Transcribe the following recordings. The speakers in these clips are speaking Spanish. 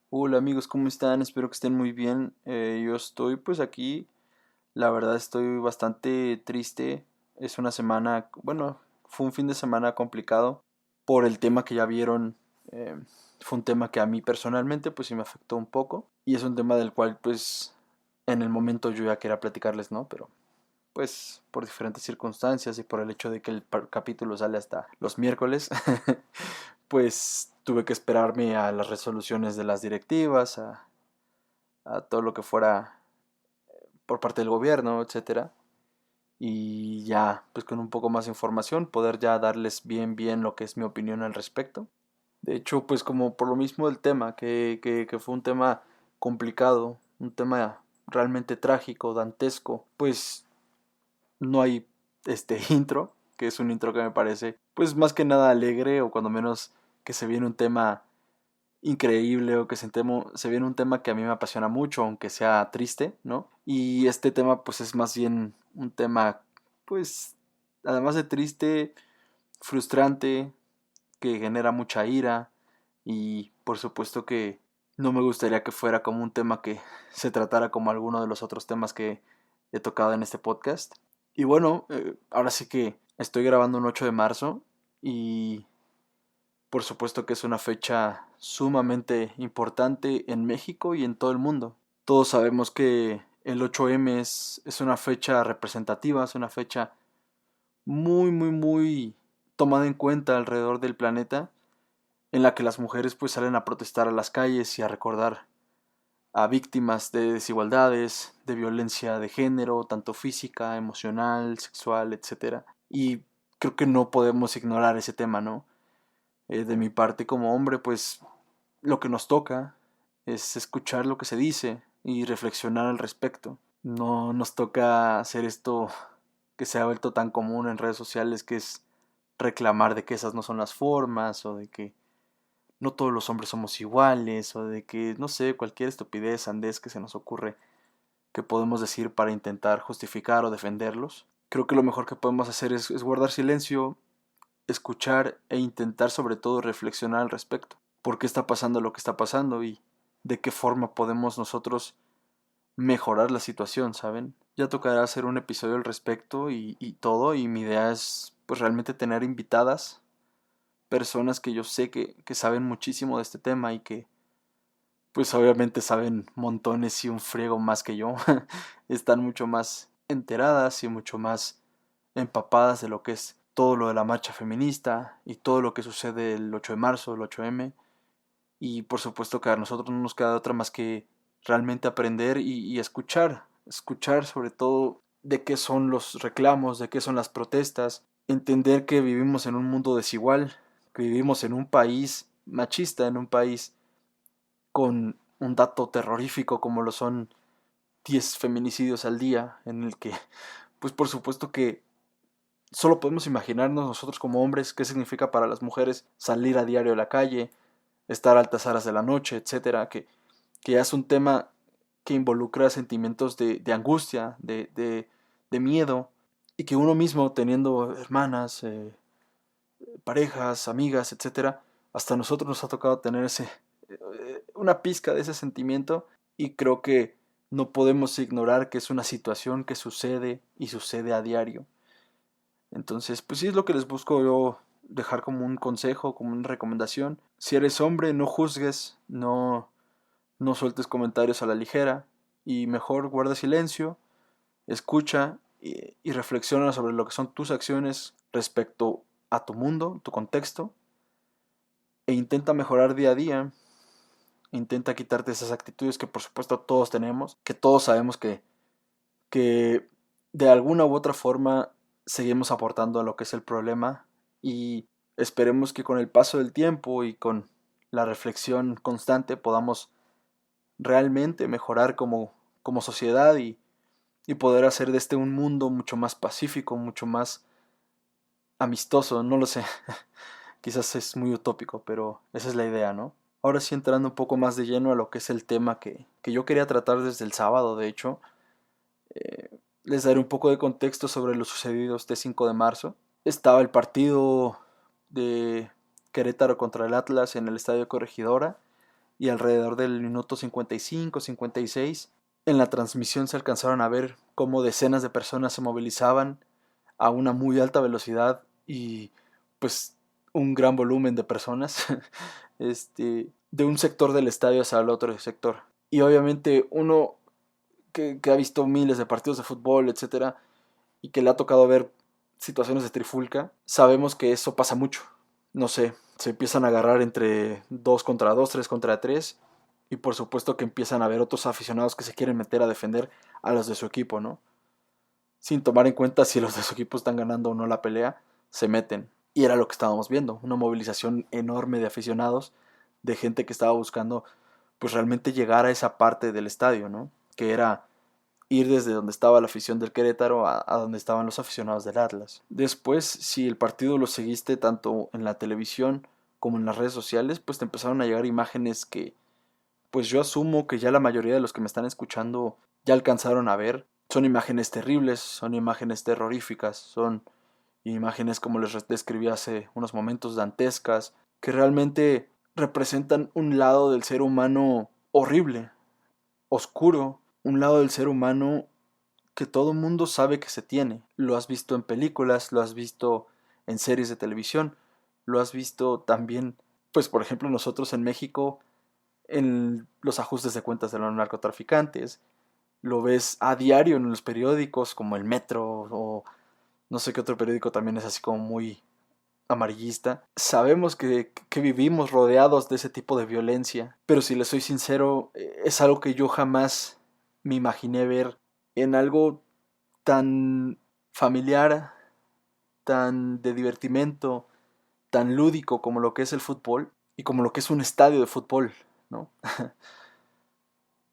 Hola amigos, ¿cómo están? Espero que estén muy bien. Yo estoy pues aquí, la verdad estoy bastante triste. Es una semana, bueno, fue un fin de semana complicado por el tema que ya vieron. eh, Fue un tema que a mí personalmente pues sí me afectó un poco y es un tema del cual pues en el momento yo ya quería platicarles, ¿no? Pero pues por diferentes circunstancias y por el hecho de que el capítulo sale hasta los miércoles, pues tuve que esperarme a las resoluciones de las directivas, a todo lo que fuera por parte del gobierno, etcétera. Y ya, pues con un poco más de información, poder ya darles bien lo que es mi opinión al respecto. De hecho, pues como por lo mismo del tema, que fue un tema complicado, un tema realmente trágico, dantesco, pues no hay este intro, que es un intro que me parece, pues más que nada alegre, o cuando menos que se viene un tema increíble, o que se viene un tema que a mí me apasiona mucho, aunque sea triste, ¿no? Y este tema pues es más bien un tema, pues, además de triste, frustrante, que genera mucha ira, y por supuesto que no me gustaría que fuera como un tema que se tratara como alguno de los otros temas que he tocado en este podcast. Y bueno, ahora sí que estoy grabando un 8 de marzo y por supuesto que es una fecha sumamente importante en México y en todo el mundo. Todos sabemos que el 8M es una fecha representativa, es una fecha muy tomada en cuenta alrededor del planeta, en la que las mujeres pues salen a protestar a las calles y a recordar a víctimas de desigualdades, de violencia de género, tanto física, emocional, sexual, etcétera. Y creo que no podemos ignorar ese tema, ¿no? De mi parte como hombre, pues lo que nos toca es escuchar lo que se dice y reflexionar al respecto. No nos toca hacer esto que se ha vuelto tan común en redes sociales, que es reclamar de que esas no son las formas, o de que no todos los hombres somos iguales, o de que, no sé, cualquier estupidez, sandez que se nos ocurre que podemos decir para intentar justificar o defenderlos. Creo que lo mejor que podemos hacer es guardar silencio, escuchar e intentar sobre todo reflexionar al respecto. ¿Por qué está pasando lo que está pasando y de qué forma podemos nosotros mejorar la situación, ¿saben? Ya tocará hacer un episodio al respecto y todo, y mi idea es pues realmente tener invitadas, personas que yo sé que saben muchísimo de este tema y que pues obviamente saben montones y un friego más que yo. Están mucho más enteradas y mucho más empapadas de lo que es todo lo de la marcha feminista y todo lo que sucede el 8 de marzo, el 8M. Y por supuesto que a nosotros no nos queda otra más que realmente aprender y escuchar, escuchar sobre todo de qué son los reclamos, de qué son las protestas, entender que vivimos en un mundo desigual, que vivimos en un país machista, en un país con un dato terrorífico como lo son 10 feminicidios al día, en el que, pues por supuesto que solo podemos imaginarnos nosotros como hombres qué significa para las mujeres salir a diario a la calle, estar a altas horas de la noche, etcétera, que ya es un tema que involucra sentimientos de angustia, de miedo, y que uno mismo teniendo hermanas, parejas, amigas, etcétera, hasta a nosotros nos ha tocado tener una pizca de ese sentimiento, y creo que no podemos ignorar que es una situación que sucede y sucede a diario. Entonces, pues sí es lo que les busco yo dejar como un consejo, como una recomendación. Si eres hombre, no juzgues, no sueltes comentarios a la ligera, y mejor guarda silencio, escucha y reflexiona sobre lo que son tus acciones respecto a tu mundo, tu contexto, e intenta mejorar día a día. Intenta quitarte esas actitudes que por supuesto todos tenemos, que todos sabemos que de alguna u otra forma seguimos aportando a lo que es el problema, y esperemos que con el paso del tiempo y con la reflexión constante podamos realmente mejorar como sociedad, y poder hacer de este un mundo mucho más pacífico, mucho más amistoso, no lo sé, quizás es muy utópico, pero esa es la idea, ¿no? Ahora sí, entrando un poco más de lleno a lo que es el tema que yo quería tratar desde el sábado, de hecho, eh, les daré un poco de contexto sobre lo sucedido este 5 de marzo. Estaba el partido de Querétaro contra el Atlas en el Estadio Corregidora, y alrededor del minuto 55, 56, en la transmisión se alcanzaron a ver cómo decenas de personas se movilizaban a una muy alta velocidad y pues un gran volumen de personas de un sector del estadio hacia el otro sector. Y obviamente uno que ha visto miles de partidos de fútbol, etcétera, y que le ha tocado ver situaciones de trifulca, sabemos que eso pasa mucho. No sé, se empiezan a agarrar entre 2 contra 2, 3 contra 3, y por supuesto que empiezan a haber otros aficionados que se quieren meter a defender a los de su equipo, ¿no? Sin tomar en cuenta si los de su equipo están ganando o no la pelea, se meten. Y era lo que estábamos viendo, una movilización enorme de aficionados, de gente que estaba buscando pues realmente llegar a esa parte del estadio, ¿no? Que era ir desde donde estaba la afición del Querétaro a donde estaban los aficionados del Atlas. Después, si el partido lo seguiste tanto en la televisión como en las redes sociales, pues te empezaron a llegar imágenes que, pues yo asumo que ya la mayoría de los que me están escuchando ya alcanzaron a ver. Son imágenes terribles, son imágenes terroríficas, son imágenes como les describí hace unos momentos dantescas, que realmente representan un lado del ser humano horrible, oscuro, un lado del ser humano que todo mundo sabe que se tiene. Lo has visto en películas, lo has visto en series de televisión, lo has visto también, pues por ejemplo nosotros en México, en los ajustes de cuentas de los narcotraficantes, lo ves a diario en los periódicos como el Metro o no sé qué otro periódico también es así como muy amarillista. Sabemos que vivimos rodeados de ese tipo de violencia, pero si les soy sincero, es algo que yo jamás me imaginé ver en algo tan familiar, tan de divertimento, tan lúdico como lo que es el fútbol y como lo que es un estadio de fútbol, ¿no?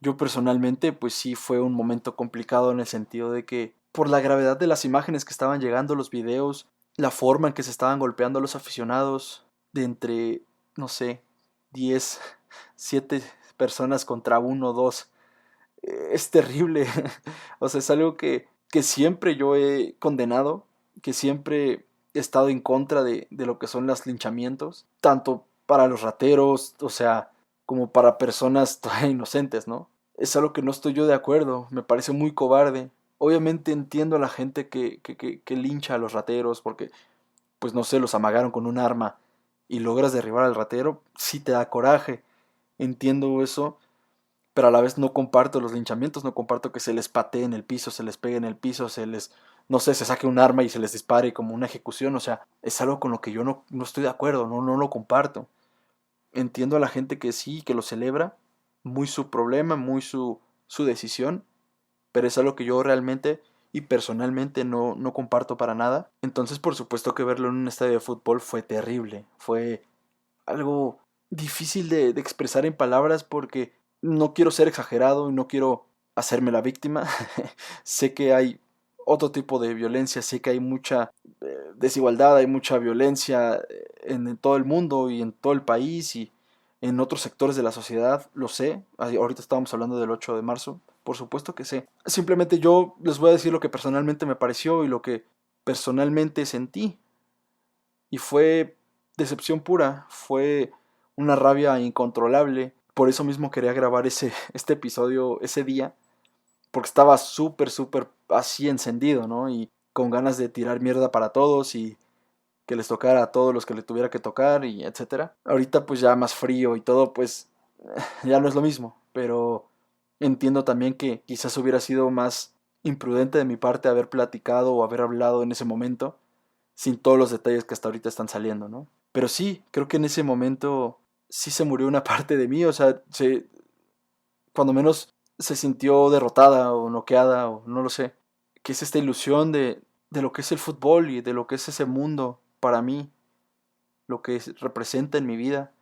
Yo personalmente, pues sí fue un momento complicado en el sentido de que por la gravedad de las imágenes que estaban llegando, los videos, la forma en que se estaban golpeando a los aficionados, de entre, no sé, 10 7 personas contra uno o 2, es terrible. O sea, es algo que siempre yo he condenado, que siempre he estado en contra de lo que son los linchamientos, tanto para los rateros, o sea, como para personas todavía inocentes, ¿no? Es algo que no estoy yo de acuerdo, me parece muy cobarde. Obviamente entiendo a la gente que lincha a los rateros porque, pues no sé, los amagaron con un arma y logras derribar al ratero, sí te da coraje. Entiendo eso, pero a la vez no comparto los linchamientos, no comparto que se les patee en el piso, se les pegue en el piso, se les, no sé, se saque un arma y se les dispare como una ejecución, o sea, es algo con lo que yo no estoy de acuerdo, no lo comparto. Entiendo a la gente que sí, que lo celebra, muy su problema, muy su decisión, pero es algo que yo realmente y personalmente no comparto para nada. Entonces, por supuesto que verlo en un estadio de fútbol fue terrible, fue algo difícil de expresar en palabras porque no quiero ser exagerado y no quiero hacerme la víctima. Sé que hay otro tipo de violencia, sé que hay mucha desigualdad, hay mucha violencia en todo el mundo y en todo el país y en otros sectores de la sociedad, lo sé. Ahorita estábamos hablando del 8 de marzo, por supuesto que sé. Simplemente yo les voy a decir lo que personalmente me pareció y lo que personalmente sentí. Y fue decepción pura, fue una rabia incontrolable. Por eso mismo quería grabar este episodio ese día, porque estaba súper así encendido, ¿no? Y con ganas de tirar mierda para todos y que les tocara a todos los que le tuviera que tocar y etcétera. Ahorita pues ya más frío y todo, pues ya no es lo mismo, pero entiendo también que quizás hubiera sido más imprudente de mi parte haber platicado o haber hablado en ese momento sin todos los detalles que hasta ahorita están saliendo, ¿no? Pero sí, creo que en ese momento sí se murió una parte de mí, o sea, cuando menos se sintió derrotada o noqueada o no lo sé, que es esta ilusión de lo que es el fútbol y de lo que es ese mundo para mí, lo que representa en mi vida.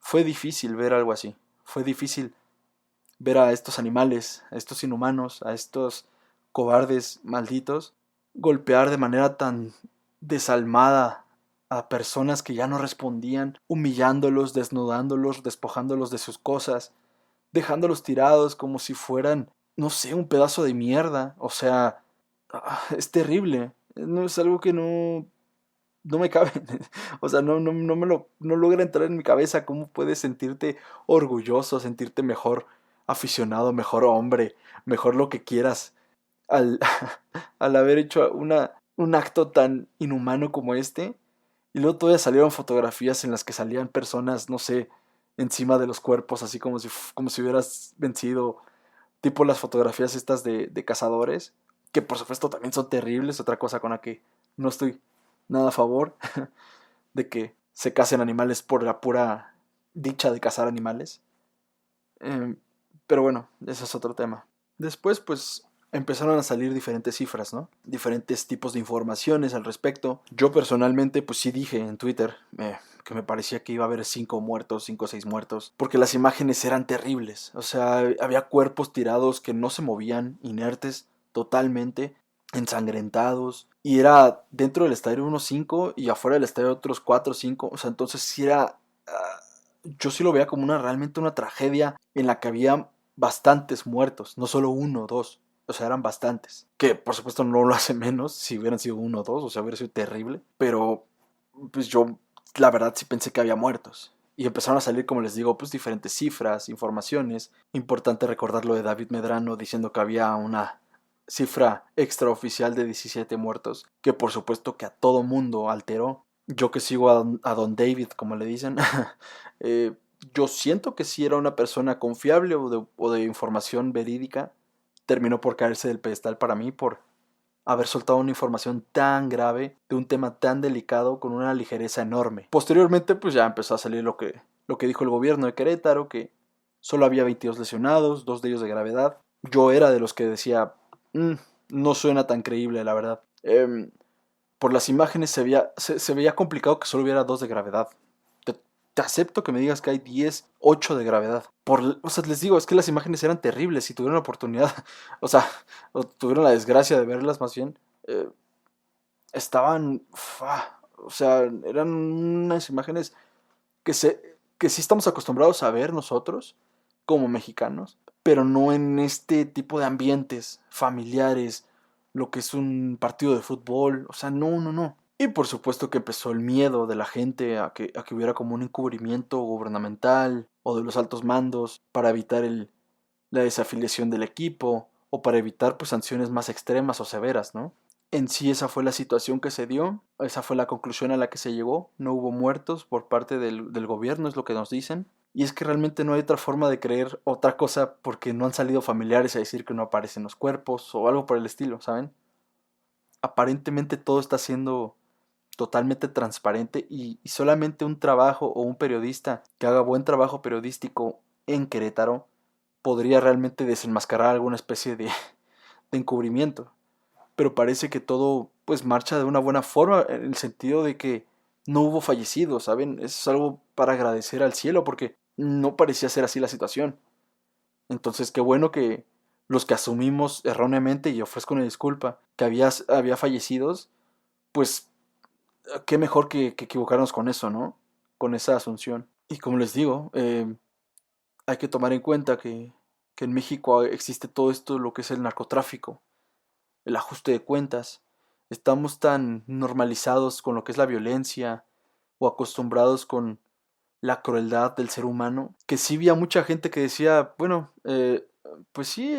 Fue difícil ver algo así, fue difícil ver a estos animales, a estos inhumanos, a estos cobardes malditos, golpear de manera tan desalmada a personas que ya no respondían, humillándolos, desnudándolos, despojándolos de sus cosas, dejándolos tirados como si fueran, no sé, un pedazo de mierda. O sea, es terrible. No es algo que no me cabe. O sea, no logra entrar en mi cabeza cómo puedes sentirte orgulloso, sentirte mejor aficionado, mejor hombre, mejor lo que quieras al, al haber hecho un acto tan inhumano como este. Y luego todavía salieron fotografías en las que salían personas, no sé, encima de los cuerpos, así como si hubieras vencido, tipo las fotografías estas de cazadores, que por supuesto también son terribles, otra cosa con la que no estoy nada a favor, de que se casen animales por la pura dicha de cazar animales. Eh, pero bueno, ese es otro tema. Después, pues, empezaron a salir diferentes cifras, ¿no? Diferentes tipos de informaciones al respecto. Yo personalmente, pues sí dije en Twitter que me parecía que iba a haber 5 muertos, 5 o 6 muertos, porque las imágenes eran terribles. O sea, había cuerpos tirados que no se movían, inertes, totalmente, ensangrentados. Y era dentro del estadio unos 5 y afuera del estadio otros 4 o 5. O sea, entonces sí era... yo sí lo veía como realmente una tragedia en la que había bastantes muertos, no solo uno o dos, o sea, eran bastantes. Que por supuesto no lo hace menos si hubieran sido uno o dos, o sea, hubiera sido terrible. Pero pues yo la verdad sí pensé que había muertos. Y empezaron a salir, como les digo, pues diferentes cifras, informaciones. Importante recordar lo de David Medrano diciendo que había una cifra extraoficial de 17 muertos, que por supuesto que a todo mundo alteró. Yo que sigo a Don David, como le dicen, eh, yo siento que si era una persona confiable o de información verídica, terminó por caerse del pedestal para mí por haber soltado una información tan grave de un tema tan delicado con una ligereza enorme. Posteriormente, pues ya empezó a salir lo que dijo el gobierno de Querétaro, que solo había 22 lesionados, 2 de ellos de gravedad. Yo era de los que decía, "Mm, no suena tan creíble, la verdad. Por las imágenes se veía complicado que solo hubiera 2 de gravedad. Te acepto que me digas que hay 10, 8 de gravedad. O sea, les digo, es que las imágenes eran terribles. Si tuvieron la oportunidad, o sea, o tuvieron la desgracia de verlas más bien, eh, estaban, o sea, eran unas imágenes que sí estamos acostumbrados a ver nosotros como mexicanos, pero no en este tipo de ambientes familiares, lo que es un partido de fútbol, o sea, no, no, no. Y por supuesto que empezó el miedo de la gente a que hubiera como un encubrimiento gubernamental o de los altos mandos para evitar la desafiliación del equipo o para evitar pues sanciones más extremas o severas, ¿no? En sí esa fue la situación que se dio, esa fue la conclusión a la que se llegó, no hubo muertos por parte del gobierno, es lo que nos dicen, y es que realmente no hay otra forma de creer otra cosa porque no han salido familiares a decir que no aparecen los cuerpos o algo por el estilo, ¿saben? Aparentemente todo está siendo totalmente transparente y solamente un trabajo o un periodista que haga buen trabajo periodístico en Querétaro podría realmente desenmascarar alguna especie de encubrimiento. Pero parece que todo pues marcha de una buena forma en el sentido de que no hubo fallecidos, ¿saben? Eso es algo para agradecer al cielo porque no parecía ser así la situación. Entonces, qué bueno que los que asumimos erróneamente, y ofrezco una disculpa, que había fallecidos, pues qué mejor que equivocarnos con eso, ¿no? Con esa asunción. Y como les digo, hay que tomar en cuenta que en México existe todo esto, lo que es el narcotráfico, el ajuste de cuentas. Estamos tan normalizados con lo que es la violencia o acostumbrados con la crueldad del ser humano, que sí había mucha gente que decía, bueno, pues sí,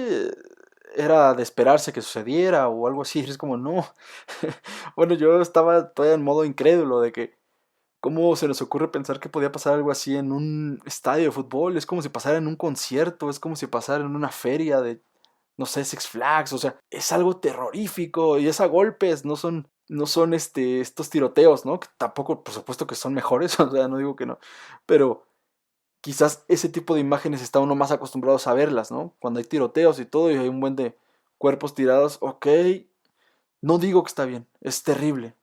era de esperarse que sucediera o algo así. Es como, no. Bueno, yo estaba todavía en modo incrédulo de que, ¿cómo se nos ocurre pensar que podía pasar algo así en un estadio de fútbol? Es como si pasara en un concierto, es como si pasara en una feria de, no sé, Six Flags, o sea, es algo terrorífico y es a golpes, no son estos tiroteos, ¿no? Que tampoco, por supuesto que son mejores, o sea, no digo que no, pero quizás ese tipo de imágenes está uno más acostumbrado a verlas, ¿no? Cuando hay tiroteos y todo y hay un buen de cuerpos tirados, ok, no digo que está bien, es terrible.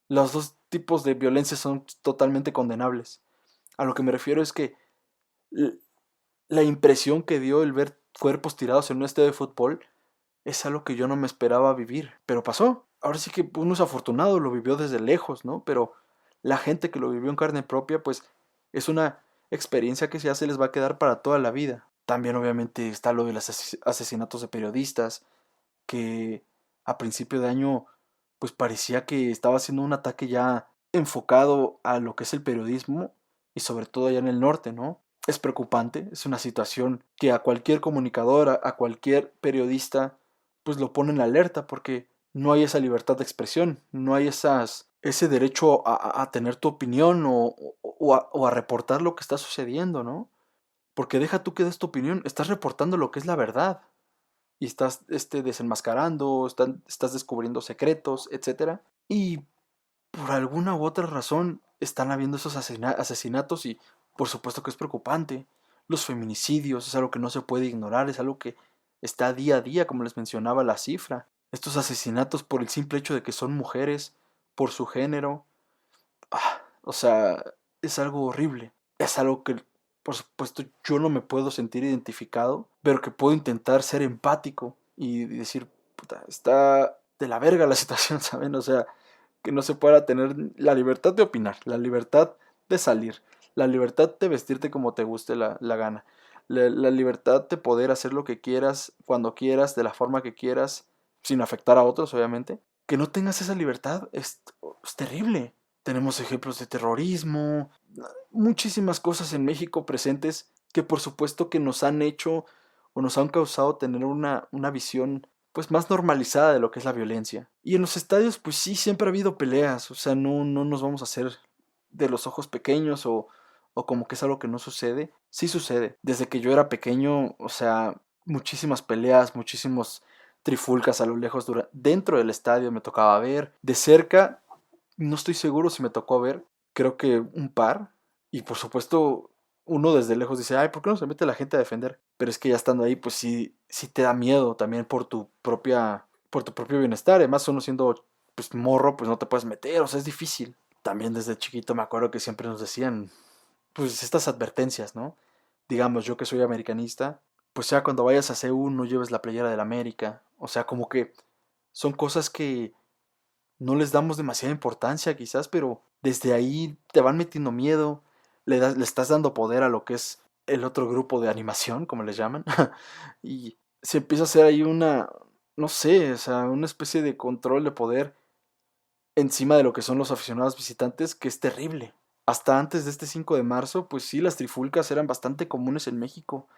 Los dos tipos de violencia son totalmente condenables. A lo que me refiero es que la impresión que dio el ver cuerpos tirados en un estadio de fútbol es algo que yo no me esperaba vivir, pero pasó. Ahora sí que uno es afortunado, lo vivió desde lejos, ¿no? Pero la gente que lo vivió en carne propia, pues es una experiencia que ya se les va a quedar para toda la vida. También obviamente está lo de los asesinatos de periodistas, que a principio de año pues parecía que estaba haciendo un ataque ya enfocado a lo que es el periodismo y sobre todo allá en el norte, ¿no? Es preocupante, es una situación que a cualquier comunicador, a cualquier periodista, pues lo pone en la alerta porque no hay esa libertad de expresión, no hay ese derecho a tener tu opinión o a reportar lo que está sucediendo, ¿no? Porque deja tú que des tu opinión, estás reportando lo que es la verdad y estás desenmascarando, estás descubriendo secretos, etcétera. Y por alguna u otra razón están habiendo esos asesinatos y por supuesto que es preocupante. Los feminicidios es algo que no se puede ignorar, es algo que está día a día, como les mencionaba la cifra. Estos asesinatos por el simple hecho de que son mujeres, por su género, o sea, es algo horrible. Es algo que, por supuesto, yo no me puedo sentir identificado, pero que puedo intentar ser empático y decir, puta, está de la verga la situación, ¿saben? O sea, que no se pueda tener la libertad de opinar, la libertad de salir, la libertad de vestirte como te guste la gana, la libertad de poder hacer lo que quieras, cuando quieras, de la forma que quieras, sin afectar a otros, obviamente. Que no tengas esa libertad es terrible. Tenemos ejemplos de terrorismo, muchísimas cosas en México presentes que por supuesto que nos han hecho o nos han causado tener una visión pues más normalizada de lo que es la violencia. Y en los estadios pues sí, siempre ha habido peleas, o sea, no nos vamos a hacer de los ojos pequeños o como que es algo que no sucede. Sí sucede. Desde que yo era pequeño, o sea, muchísimas peleas, muchísimos trifulcas a lo lejos dentro del estadio me tocaba ver. De cerca no estoy seguro si me tocó ver, creo que un par. Y por supuesto, uno desde lejos dice, ay, ¿por qué no se mete la gente a defender? Pero es que ya estando ahí, pues sí te da miedo también por tu propio bienestar. Además, uno siendo pues morro, pues no te puedes meter, o sea, es difícil. También desde chiquito me acuerdo que siempre nos decían, pues estas advertencias, ¿no? Digamos, yo que soy americanista, pues ya cuando vayas a CU no lleves la playera del América. O sea, como que son cosas que no les damos demasiada importancia quizás, pero desde ahí te van metiendo miedo, le estás dando poder a lo que es el otro grupo de animación, como les llaman, y se empieza a hacer ahí no sé, o sea, una especie de control de poder encima de lo que son los aficionados visitantes, que es terrible. Hasta antes de este 5 de marzo, pues sí, las trifulcas eran bastante comunes en México,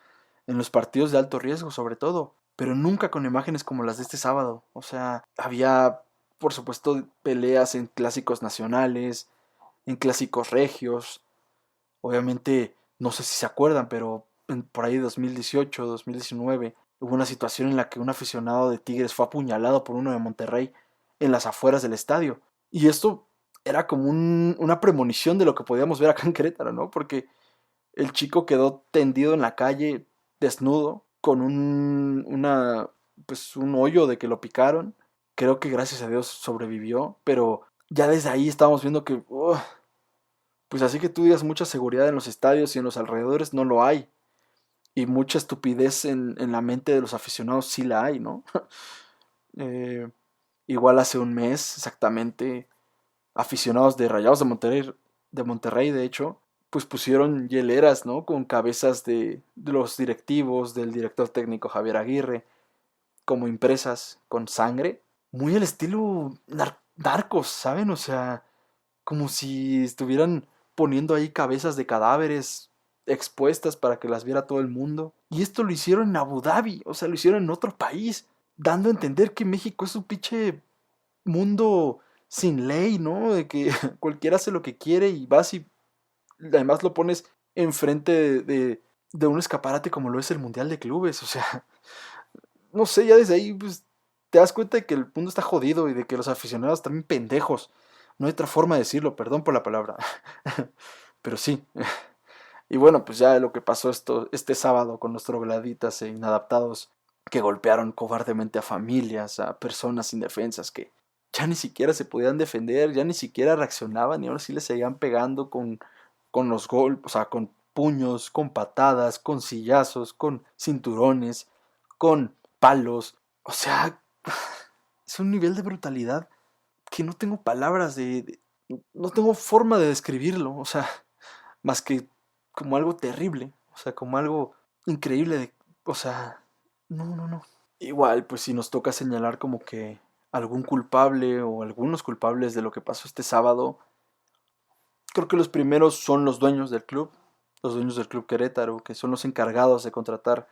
en los partidos de alto riesgo sobre todo, pero nunca con imágenes como las de este sábado. O sea, había, por supuesto, peleas en clásicos nacionales, en clásicos regios. Obviamente, no sé si se acuerdan, pero por ahí 2018, 2019, hubo una situación en la que un aficionado de Tigres fue apuñalado por uno de Monterrey en las afueras del estadio. Y esto era como una premonición de lo que podíamos ver acá en Querétaro, ¿no? Porque el chico quedó tendido en la calle, desnudo, con pues un hoyo de que lo picaron. Creo que gracias a Dios sobrevivió, pero ya desde ahí estábamos viendo que, pues así que tú digas mucha seguridad en los estadios y en los alrededores, no lo hay. Y mucha estupidez en la mente de los aficionados sí la hay, ¿no? Eh, igual hace un mes, exactamente, aficionados de Rayados de Monterrey, de hecho, pues pusieron hieleras, ¿no? Con cabezas de los directivos, del director técnico Javier Aguirre, como impresas con sangre. Muy al estilo narcos, ¿saben? O sea, como si estuvieran poniendo ahí cabezas de cadáveres expuestas para que las viera todo el mundo. Y esto lo hicieron en Abu Dhabi, o sea, lo hicieron en otro país, dando a entender que México es un pinche mundo sin ley, ¿no? De que cualquiera hace lo que quiere y vas y además lo pones enfrente de un escaparate como lo es el Mundial de Clubes. O sea, no sé, ya desde ahí pues, te das cuenta de que el mundo está jodido y de que los aficionados también pendejos. No hay otra forma de decirlo, perdón por la palabra. Pero sí. Y bueno, pues ya lo que pasó este sábado con los trogladitas e inadaptados que golpearon cobardemente a familias, a personas indefensas que ya ni siquiera se podían defender, ya ni siquiera reaccionaban y ahora sí les seguían pegando con los golpes, o sea, con puños, con patadas, con sillazos, con cinturones, con palos. O sea, es un nivel de brutalidad que no tengo palabras no tengo forma de describirlo, o sea, más que como algo terrible, o sea, como algo increíble, o sea, no. Igual, pues si nos toca señalar como que algún culpable o algunos culpables de lo que pasó este sábado, creo que los primeros son los dueños del Club Querétaro, que son los encargados de contratar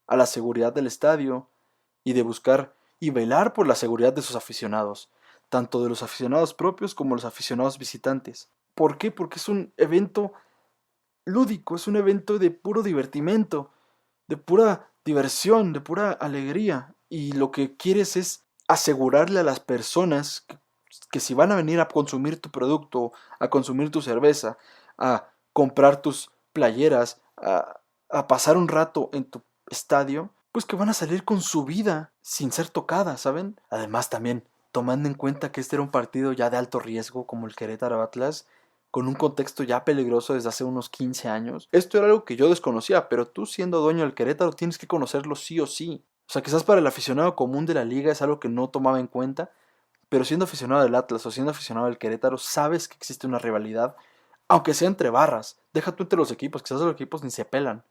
a la seguridad del estadio y de buscar y velar por la seguridad de sus aficionados, tanto de los aficionados propios como los aficionados visitantes. ¿Por qué? Porque es un evento lúdico, es un evento de puro divertimento, de pura diversión, de pura alegría. Y lo que quieres es asegurarle a las personas que si van a venir a consumir tu producto, a consumir tu cerveza, a comprar tus playeras, a pasar un rato en tu estadio, pues que van a salir con su vida sin ser tocadas, ¿saben? Además también, tomando en cuenta que este era un partido ya de alto riesgo como el Querétaro Atlas, con un contexto ya peligroso desde hace unos 15 años. Esto era algo que yo desconocía, pero tú siendo dueño del Querétaro tienes que conocerlo sí o sí. O sea, quizás para el aficionado común de la liga es algo que no tomaba en cuenta, pero siendo aficionado del Atlas o siendo aficionado del Querétaro, sabes que existe una rivalidad, aunque sea entre barras. Deja tú entre los equipos, quizás los equipos ni se pelan,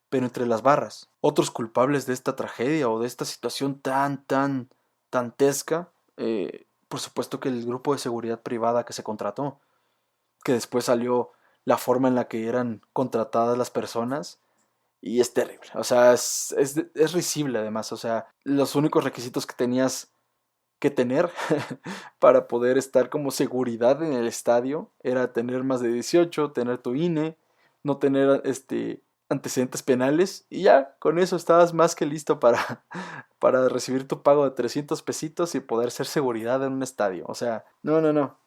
pero entre las barras. Otros culpables de esta tragedia o de esta situación tan dantesca, por supuesto que el grupo de seguridad privada que se contrató, que después salió la forma en la que eran contratadas las personas y es terrible. O sea, es risible además. O sea, los únicos requisitos que tenías que tener para poder estar como seguridad en el estadio era tener más de 18, tener tu INE, no tener antecedentes penales y ya, con eso estabas más que listo para recibir tu pago de 300 pesitos y poder ser seguridad en un estadio. O sea, no.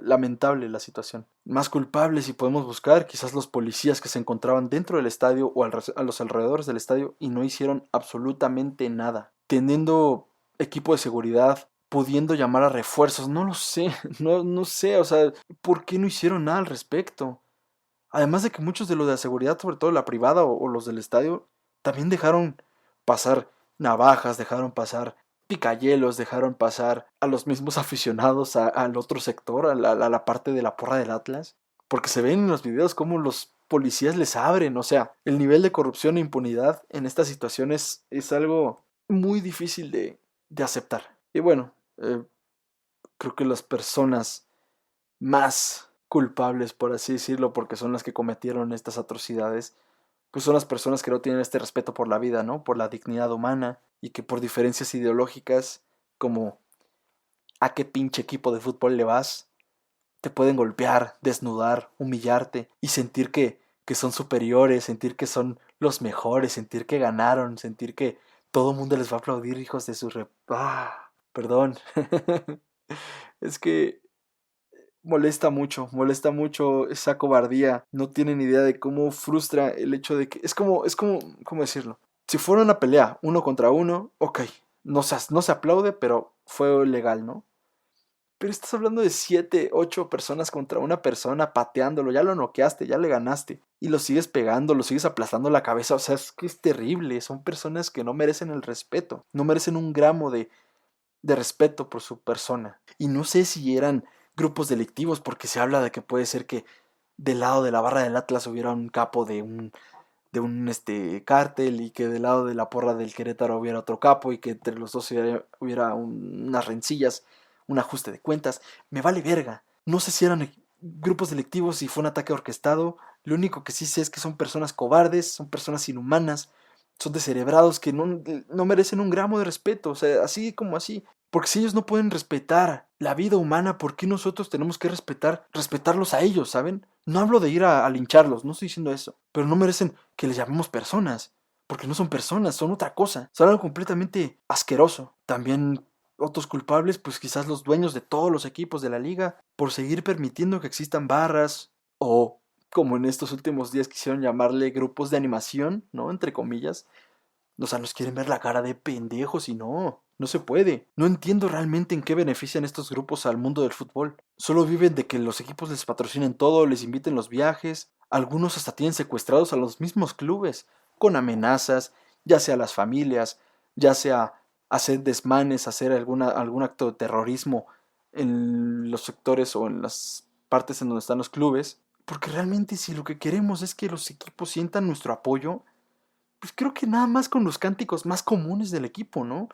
Lamentable la situación. Más culpables, si podemos buscar, quizás los policías que se encontraban dentro del estadio o a los alrededores del estadio y no hicieron absolutamente nada. Teniendo equipo de seguridad, pudiendo llamar a refuerzos, no lo sé, no sé, o sea, ¿por qué no hicieron nada al respecto? Además de que muchos de los de la seguridad, sobre todo la privada o los del estadio, también dejaron pasar navajas, dejaron pasar picayelos, dejaron pasar a los mismos aficionados al otro sector, a la parte de la porra del Atlas, porque se ven en los videos cómo los policías les abren, o sea, el nivel de corrupción e impunidad en estas situaciones es algo muy difícil de aceptar. Y bueno, creo que las personas más culpables, por así decirlo, porque son las que cometieron estas atrocidades, pues son las personas que no tienen este respeto por la vida, ¿no? Por la dignidad humana y que por diferencias ideológicas, como a qué pinche equipo de fútbol le vas, te pueden golpear, desnudar, humillarte y sentir que son superiores, sentir que son los mejores, sentir que ganaron, sentir que todo el mundo les va a aplaudir, hijos de su perdón. Es que molesta mucho esa cobardía. No tienen idea de cómo frustra el hecho de que ¿cómo decirlo? Si fuera una pelea, uno contra uno, ok, no se aplaude, pero fue legal, ¿no? Pero estás hablando de 7, 8 personas contra una persona pateándolo, ya lo noqueaste, ya le ganaste, y lo sigues pegando, lo sigues aplastando la cabeza, o sea, es que es terrible, son personas que no merecen el respeto, no merecen un gramo de respeto por su persona. Y no sé si eran grupos delictivos, porque se habla de que puede ser que del lado de la barra del Atlas hubiera un capo de un cártel y que del lado de la porra del Querétaro hubiera otro capo y que entre los dos hubiera unas rencillas, un ajuste de cuentas. Me vale verga. No sé si eran grupos delictivos, si fue un ataque orquestado. Lo único que sí sé es que son personas cobardes, son personas inhumanas, son descerebrados que no merecen un gramo de respeto, o sea, así como así. Porque si ellos no pueden respetar la vida humana, ¿por qué nosotros tenemos que respetarlos a ellos, ¿saben? No hablo de ir a lincharlos, no estoy diciendo eso. Pero no merecen que les llamemos personas. Porque no son personas, son otra cosa. Son algo completamente asqueroso. También otros culpables, pues quizás los dueños de todos los equipos de la liga, por seguir permitiendo que existan barras o, como en estos últimos días quisieron llamarle, grupos de animación, ¿no? Entre comillas. O sea, nos quieren ver la cara de pendejos y no se puede. No entiendo realmente en qué benefician estos grupos al mundo del fútbol. Solo viven de que los equipos les patrocinen todo, les inviten los viajes. Algunos hasta tienen secuestrados a los mismos clubes, con amenazas, ya sea a las familias, ya sea hacer desmanes, hacer algún acto de terrorismo en los sectores o en las partes en donde están los clubes. Porque realmente si lo que queremos es que los equipos sientan nuestro apoyo, pues creo que nada más con los cánticos más comunes del equipo, ¿no?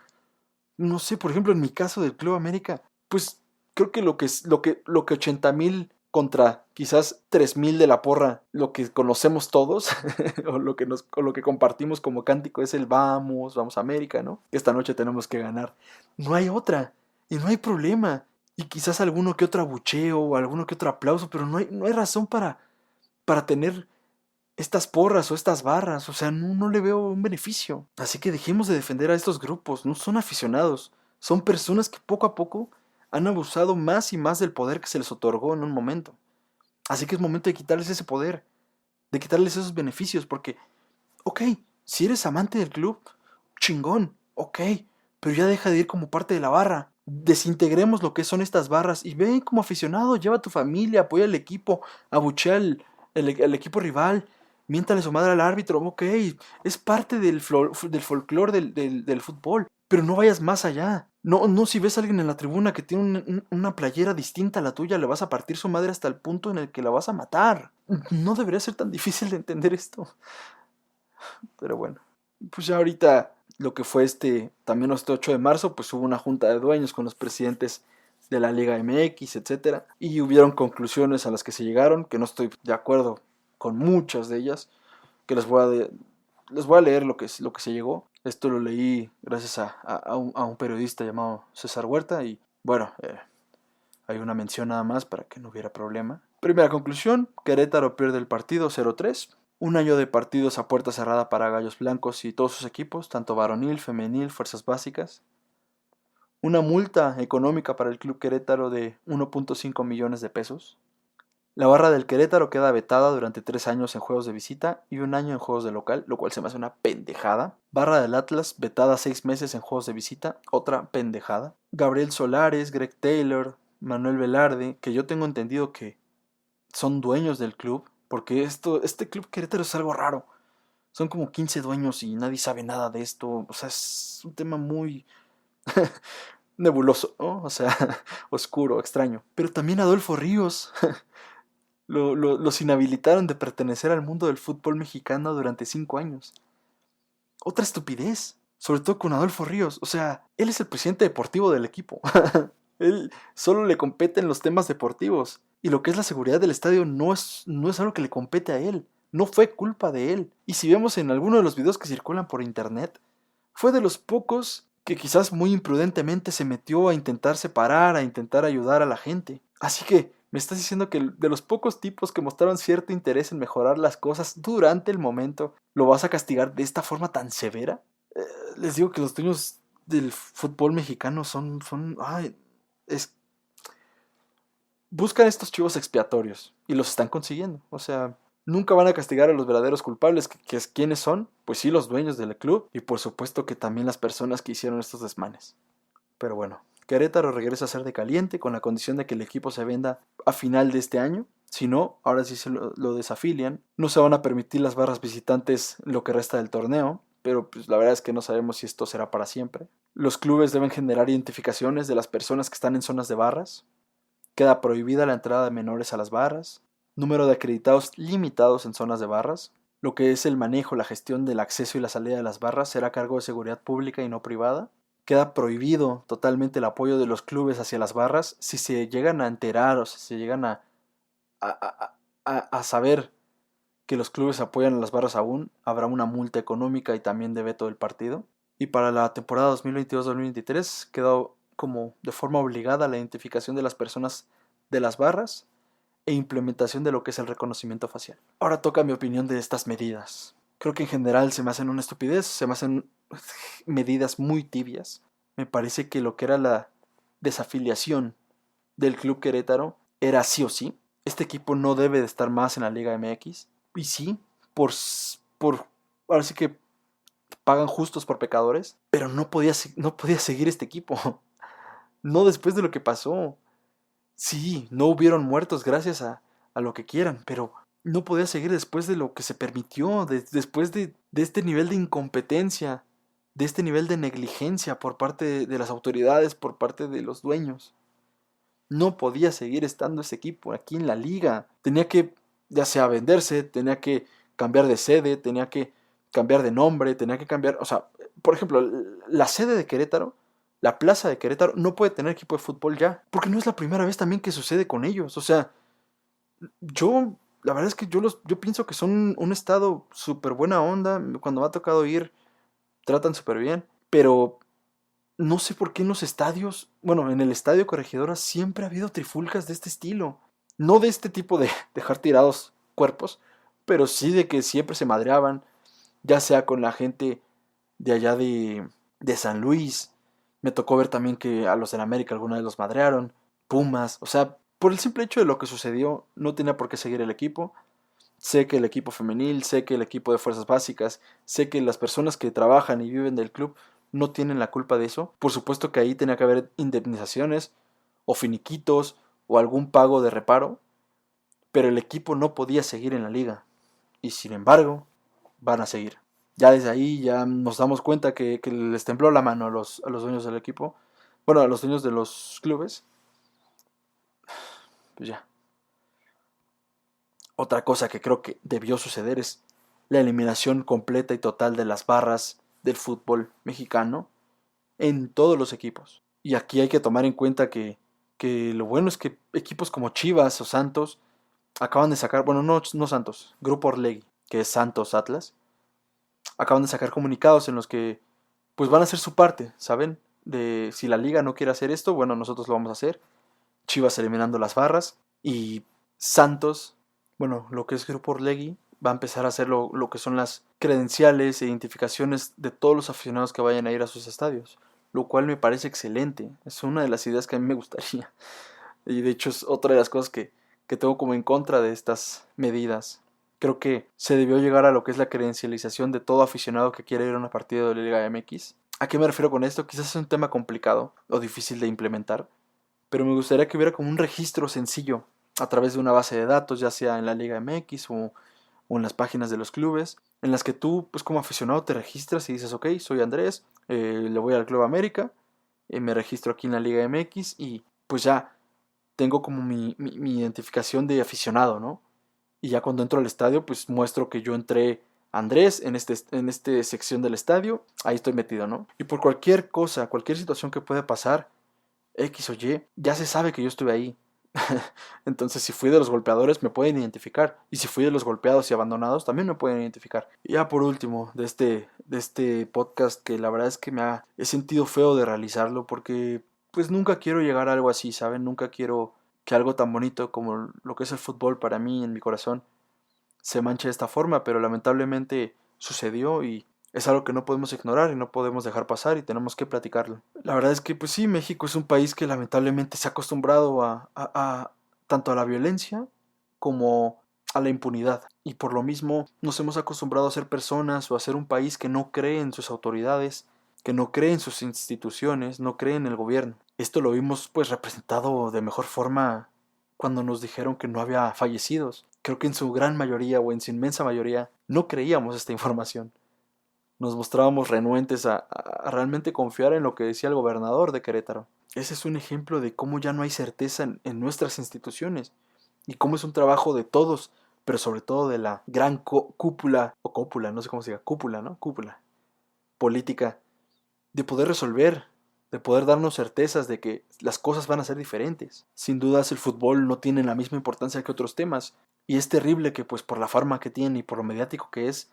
No sé, por ejemplo, en mi caso del Club América, pues creo que lo que 80,000 contra quizás 3,000 de la porra, lo que conocemos todos, o lo que compartimos como cántico es el vamos, vamos América, ¿no? Esta noche tenemos que ganar. No hay otra, y no hay problema. Y quizás alguno que otro abucheo, o alguno que otro aplauso, pero no hay razón para tener estas porras o estas barras, o sea, no le veo un beneficio. Así que dejemos de defender a estos grupos, no son aficionados, son personas que poco a poco han abusado más y más del poder que se les otorgó en un momento. Así que es momento de quitarles ese poder, de quitarles esos beneficios, porque, ok, si eres amante del club, chingón, ok, pero ya deja de ir como parte de la barra. Desintegremos lo que son estas barras y ve como aficionado, lleva a tu familia, apoya al equipo, abuchea al equipo rival, miéntale su madre al árbitro, ok, es parte del folclore del fútbol, pero no vayas más allá. No, si ves a alguien en la tribuna que tiene una playera distinta a la tuya, le vas a partir su madre hasta el punto en el que la vas a matar. No debería ser tan difícil de entender esto. Pero bueno, pues ya ahorita lo que fue también este 8 de marzo, pues hubo una junta de dueños con los presidentes de la Liga MX, etcétera, y hubieron conclusiones a las que se llegaron, que no estoy de acuerdo con muchas de ellas, que les voy a leer lo que se llegó. Esto lo leí gracias a un periodista llamado César Huerta y bueno, hay una mención nada más para que no hubiera problema. Primera conclusión, Querétaro pierde el partido 0-3. Un año de partidos a puerta cerrada para Gallos Blancos y todos sus equipos, tanto varonil, femenil, fuerzas básicas. Una multa económica para el Club Querétaro de 1.5 millones de pesos. La barra del Querétaro queda vetada durante 3 años en juegos de visita y 1 año en juegos de local, lo cual se me hace una pendejada. Barra del Atlas vetada 6 meses en juegos de visita, otra pendejada. Gabriel Solares, Greg Taylor, Manuel Velarde, que yo tengo entendido que son dueños del club, porque este Club Querétaro es algo raro. Son como 15 dueños y nadie sabe nada de esto. O sea, es un tema muy nebuloso, ¿no? O sea, oscuro, extraño. Pero también Adolfo Ríos. Los inhabilitaron de pertenecer al mundo del fútbol mexicano durante 5 años. Otra estupidez. Sobre todo con Adolfo Ríos. O sea, él es el presidente deportivo del equipo. Él solo le competen los temas deportivos. Y lo que es la seguridad del estadio no es algo que le compete a él. No fue culpa de él. Y si vemos en alguno de los videos que circulan por internet, fue de los pocos que quizás muy imprudentemente se metió a intentar separar, a intentar ayudar a la gente. Así que, ¿me estás diciendo que de los pocos tipos que mostraron cierto interés en mejorar las cosas durante el momento, lo vas a castigar de esta forma tan severa? Les digo que los dueños del fútbol mexicano es, buscan estos chivos expiatorios y los están consiguiendo. O sea, nunca van a castigar a los verdaderos culpables, que es quiénes son, pues sí, los dueños del club y por supuesto que también las personas que hicieron estos desmanes. Pero bueno, Querétaro regresa a ser de caliente con la condición de que el equipo se venda a final de este año. Si no, ahora sí se lo desafilian. No se van a permitir las barras visitantes lo que resta del torneo, pero pues la verdad es que no sabemos si esto será para siempre. Los clubes deben generar identificaciones de las personas que están en zonas de barras. Queda prohibida la entrada de menores a las barras. Número de acreditados limitados en zonas de barras. Lo que es el manejo, la gestión del acceso y la salida de las barras será a cargo de seguridad pública y no privada. Queda prohibido totalmente el apoyo de los clubes hacia las barras. Si se llegan a enterar o si se llegan a saber que los clubes apoyan a las barras aún, habrá una multa económica y también de veto del partido. Y para la temporada 2022-2023 quedó como de forma obligada la identificación de las personas de las barras e implementación de lo que es el reconocimiento facial. Ahora toca mi opinión de estas medidas. Creo que en general se me hacen una estupidez, se me hacen medidas muy tibias. Me parece que lo que era la desafiliación del Club Querétaro era sí o sí. Este equipo no debe de estar más en la Liga MX. Y sí, ahora sí que pagan justos por pecadores, pero no podía seguir este equipo. No después de lo que pasó. Sí, no hubieron muertos gracias a lo que quieran, pero no podía seguir después de lo que se permitió, después de este nivel de incompetencia, de este nivel de negligencia por parte de las autoridades, por parte de los dueños. No podía seguir estando ese equipo aquí en la liga. Tenía que, ya sea venderse, tenía que cambiar de sede, tenía que cambiar de nombre, tenía que cambiar, o sea, por ejemplo, la sede de Querétaro la Plaza de Querétaro no puede tener equipo de fútbol ya, porque no es la primera vez también que sucede con ellos. O sea, la verdad es que yo pienso que son un estado súper buena onda. Cuando me ha tocado ir, tratan súper bien. Pero no sé por qué en los estadios, bueno, en el Estadio Corregidora siempre ha habido trifulcas de este estilo. No de este tipo de dejar tirados cuerpos, pero sí de que siempre se madreaban, ya sea con la gente de allá de San Luis. Me tocó ver también que a los del América alguna vez los madrearon. Pumas, o sea, por el simple hecho de lo que sucedió, no tenía por qué seguir el equipo. Sé que el equipo femenil, sé que el equipo de fuerzas básicas, sé que las personas que trabajan y viven del club no tienen la culpa de eso. Por supuesto que ahí tenía que haber indemnizaciones o finiquitos o algún pago de reparo, pero el equipo no podía seguir en la liga. Y sin embargo, van a seguir. Ya desde ahí ya nos damos cuenta que les tembló la mano a los dueños del equipo, bueno, a los dueños de los clubes. Pues ya. Otra cosa que creo que debió suceder es la eliminación completa y total de las barras del fútbol mexicano en todos los equipos. Y aquí hay que tomar en cuenta que lo bueno es que equipos como Chivas o Santos acaban de sacar, bueno, no Santos, Grupo Orlegui, que es Santos Atlas, acaban de sacar comunicados en los que pues van a hacer su parte, ¿saben? De si la liga no quiere hacer esto, bueno, nosotros lo vamos a hacer. Chivas eliminando las barras y Santos, bueno, lo que es Grupo Orlegui, va a empezar a hacer lo que son las credenciales e identificaciones de todos los aficionados que vayan a ir a sus estadios, lo cual me parece excelente. Es una de las ideas que a mí me gustaría. Y de hecho es otra de las cosas que tengo como en contra de estas medidas. Creo que se debió llegar a lo que es la credencialización de todo aficionado que quiere ir a una partida de la Liga MX. ¿A qué me refiero con esto? Quizás es un tema complicado o difícil de implementar, pero me gustaría que hubiera como un registro sencillo a través de una base de datos, ya sea en la Liga MX o en las páginas de los clubes, en las que tú, pues como aficionado, te registras y dices, ok, soy Andrés, le voy al Club América, me registro aquí en la Liga MX y pues ya tengo como mi identificación de aficionado, ¿no? Y ya cuando entro al estadio, pues muestro que yo entré Andrés en este sección del estadio, ahí estoy metido, ¿no? Y por cualquier cosa, cualquier situación que pueda pasar, X o Y, ya se sabe que yo estuve ahí. Entonces, si fui de los golpeadores, me pueden identificar. Y si fui de los golpeados y abandonados, también me pueden identificar. Y ya por último, de este podcast, que la verdad es que he sentido feo de realizarlo, porque pues nunca quiero llegar a algo así, ¿saben? Nunca quiero que algo tan bonito como lo que es el fútbol para mí, en mi corazón, se manche de esta forma, pero lamentablemente sucedió y es algo que no podemos ignorar y no podemos dejar pasar y tenemos que platicarlo. La verdad es que pues sí, México es un país que lamentablemente se ha acostumbrado a tanto a la violencia como a la impunidad. Y por lo mismo nos hemos acostumbrado a ser personas o a ser un país que no cree en sus autoridades, que no cree en sus instituciones, no cree en el gobierno. Esto lo vimos pues representado de mejor forma cuando nos dijeron que no había fallecidos. Creo que en su gran mayoría o en su inmensa mayoría no creíamos esta información. Nos mostrábamos renuentes a realmente confiar en lo que decía el gobernador de Querétaro. Ese es un ejemplo de cómo ya no hay certeza en nuestras instituciones y cómo es un trabajo de todos, pero sobre todo de la gran cúpula, o cúpula, no sé cómo se diga, cúpula, ¿no? Cúpula política, de poder resolver, de poder darnos certezas de que las cosas van a ser diferentes. Sin dudas el fútbol no tiene la misma importancia que otros temas, y es terrible que pues por la fama que tiene y por lo mediático que es,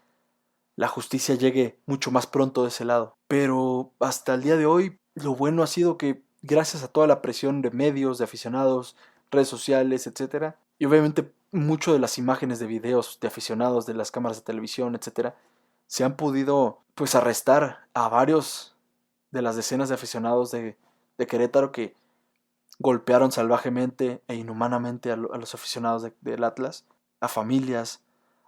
la justicia llegue mucho más pronto de ese lado. Pero hasta el día de hoy, lo bueno ha sido que gracias a toda la presión de medios, de aficionados, redes sociales, etcétera, y obviamente mucho de las imágenes de videos de aficionados de las cámaras de televisión, etcétera, se han podido pues arrestar a varios de las decenas de aficionados de Querétaro que golpearon salvajemente e inhumanamente a los aficionados del Atlas, a familias,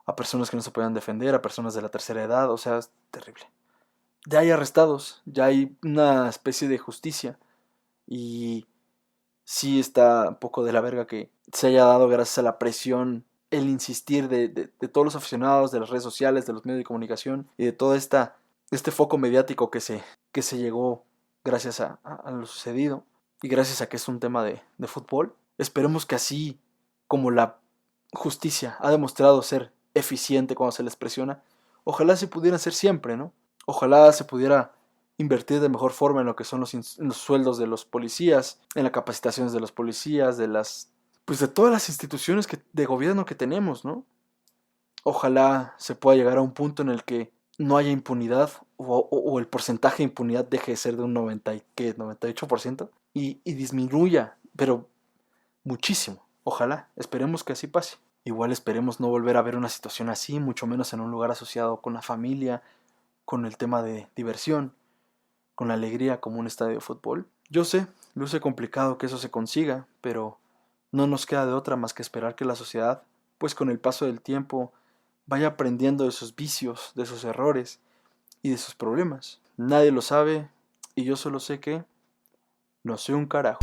a personas que no se podían defender, a personas de la tercera edad, o sea, es terrible. Ya hay arrestados, ya hay una especie de justicia y sí está un poco de la verga que se haya dado gracias a la presión, el insistir de todos los aficionados, de las redes sociales, de los medios de comunicación y de todo este foco mediático que se llegó gracias a lo sucedido y gracias a que es un tema de fútbol. Esperemos que así como la justicia ha demostrado ser eficiente cuando se les presiona, ojalá se pudiera hacer siempre, ¿no? Ojalá se pudiera invertir de mejor forma en lo que son en los sueldos de los policías, en las capacitaciones de los policías, pues de todas las instituciones de gobierno que tenemos, ¿no? Ojalá se pueda llegar a un punto en el que no haya impunidad o el porcentaje de impunidad deje de ser de un 98% y disminuya, pero muchísimo. Ojalá, esperemos que así pase. Igual esperemos no volver a ver una situación así, mucho menos en un lugar asociado con la familia, con el tema de diversión, con la alegría como un estadio de fútbol. Yo sé, luce complicado que eso se consiga, pero no nos queda de otra más que esperar que la sociedad, pues con el paso del tiempo, vaya aprendiendo de sus vicios, de sus errores y de sus problemas. Nadie lo sabe y yo solo sé que no sé un carajo.